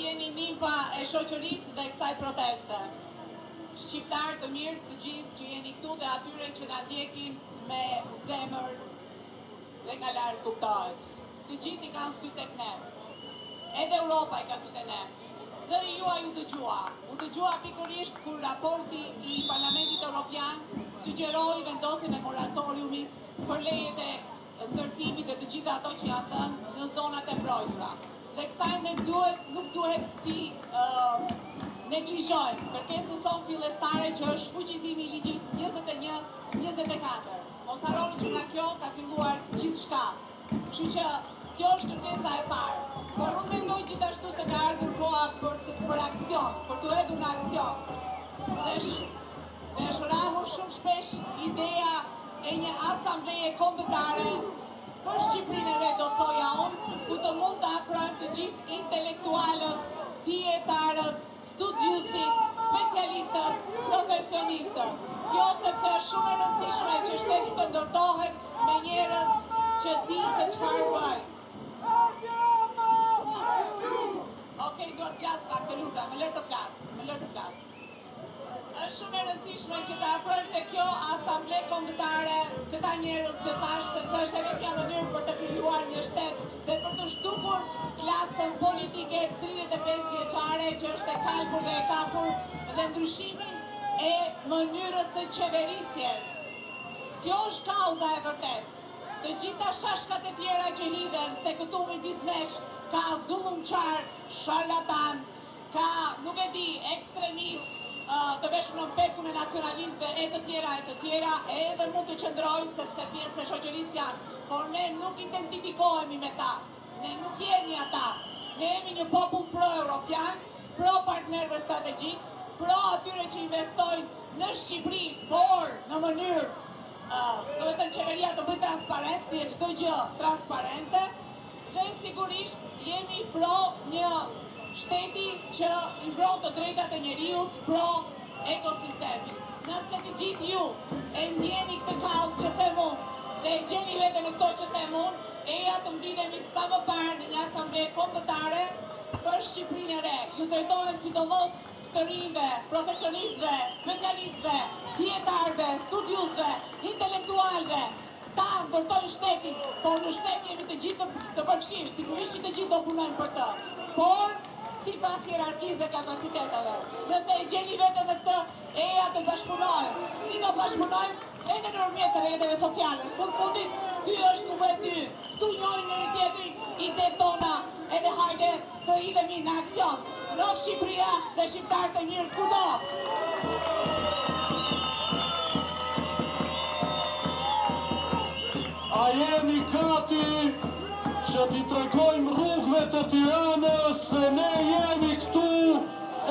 jeni nimfa e shoqërisë dhe kësaj proteste. Shqiptar të mirë të gjithë që jeni këtu dhe atyre që na ndjekin me zemër dhe nga larg kuptohet. Të gjithë i kanë sy tek ne. Edhe Europa i ka sy tek ne. Zëri juaj u dëgjua. U dëgjua pikërisht kur raporti i Parlamentit Evropian sugjeroi vendosjen e moratoriumit për lejet e ndërtimit dhe të gjitha ato që janë thënë në zonat e mbrojtura. Dhe kësaj ne nuk duhet ti neglizhojmë, kërkesës son fillestare që është fuqizimi i ligjit 21-24. Mos harroni që nga kjo ka filluar gjithçka. Kështu që kjo është kërkesa e parë. Por unë mendoj gjithashtu se ka ardhur koha për aksion, për të hedhur në aksion. Dhe është rrahur shumë shpesh ideja e një asambleje kombëtare për Shqipërinë e re, do të thoja unë, ku të mund të afrojmë të gjithë intelektualët, dietarët, studiusit, specialistët, profesionistët. Kjo sepse është shumë e rëndësishme që shteti të ndërtohet me njerëz që dinë se çfarë bëjnë. Okej, duhet të flas pak, të lutem, më lër të flas. Është shumë e rëndësishme që të afrojmë te kjo asamble kombëtare këta njerëz që thash, sepse është edhe një mënyrë për të krijuar një shtet dhe për të shtukur klasën politike 35 vjeçare që është e kalkur dhe e kapur dhe ndryshimin e mënyrës së qeverisjes. Kjo është kauza e vërtetë. Të gjitha shashkat e tjera që hidhen se këtu midis nesh ka zullumçar, sharlatan, ka, nuk e di, ekstremist, të veshur në petkun e nacionalistëve e të tjera, edhe mund të qëndrojnë sepse pjesë e shoqërisë janë, por ne nuk identifikohemi me ta, ne nuk jemi ata, ne jemi një popull pro-europian, pro-partnerëve strategjik, pro-atyre që investojnë në Shqipëri, por në mënyrë, do të thënë qeveria të bëjë transparencë, të jetë çdo gjë transparente, dhe sigurisht jemi pro një shteti që i mbron të drejtat e njeriut, pro ekosistemit. Nëse të gjithë ju e ndjeni këtë kaos që them unë dhe e gjeni vete në këto që them unë, eja të mblidhemi sa më parë në një asamble kombëtare për Shqipërinë e re. Ju drejtohem sidomos të rinjve, profesionistëve, specialistëve, dietarëve, studiusëve, intelektualëve. Këta ndërtojnë shtetin, por në shtet jemi të gjithë të përfshirë, sigurisht të gjithë do punojnë për të. Por sipas hierarkisë dhe kapaciteteve. Nëse e gjeni veten në këtë, eja të bashkëpunojmë. Si do bashkëpunojmë? Edhe në rrjetet e rrjeteve sociale. Në fundit, ky është numër 2. Këtu njohim njëri tjetrin, idetë tona, edhe hajde të hidhemi në aksion. Rrof Shqipëria dhe shqiptarët e mirë kudo. A jemi gati që t'i tregojmë rrugëve të Tiranës se ne jemi këtu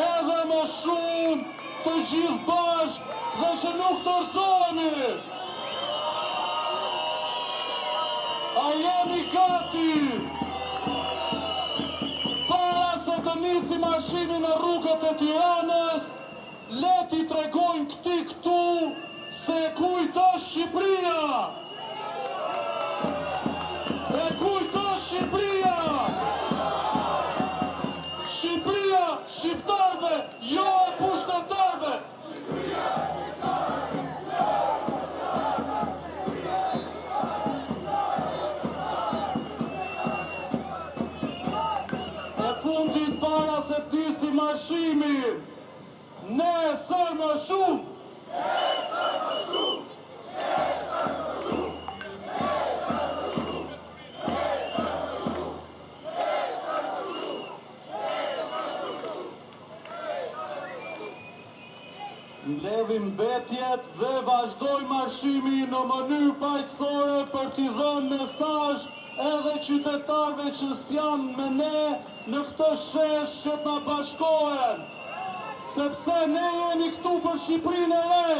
edhe më shumë të gjithë bashkë dhe që nuk dorëzohemi? A jemi gati para se të nisi marshimin në rrugët e Tiranës, le t'i tregojmë këtu se kujt është Shqipëria? E kujt është Shqipëria? Shqipëria shqiptarëve, jo e pushtetarëve. E fundit para se t'nisi marshimi, ne sër më shumë. Mbledhim betjet dhe vazhdoj marshimi në mënyrë paqësore për t'i dhënë mesazh edhe qytetarëve që s'janë me ne në këtë shesh që t'na bashkohen. Sepse ne jemi këtu për Shqipërinë e re.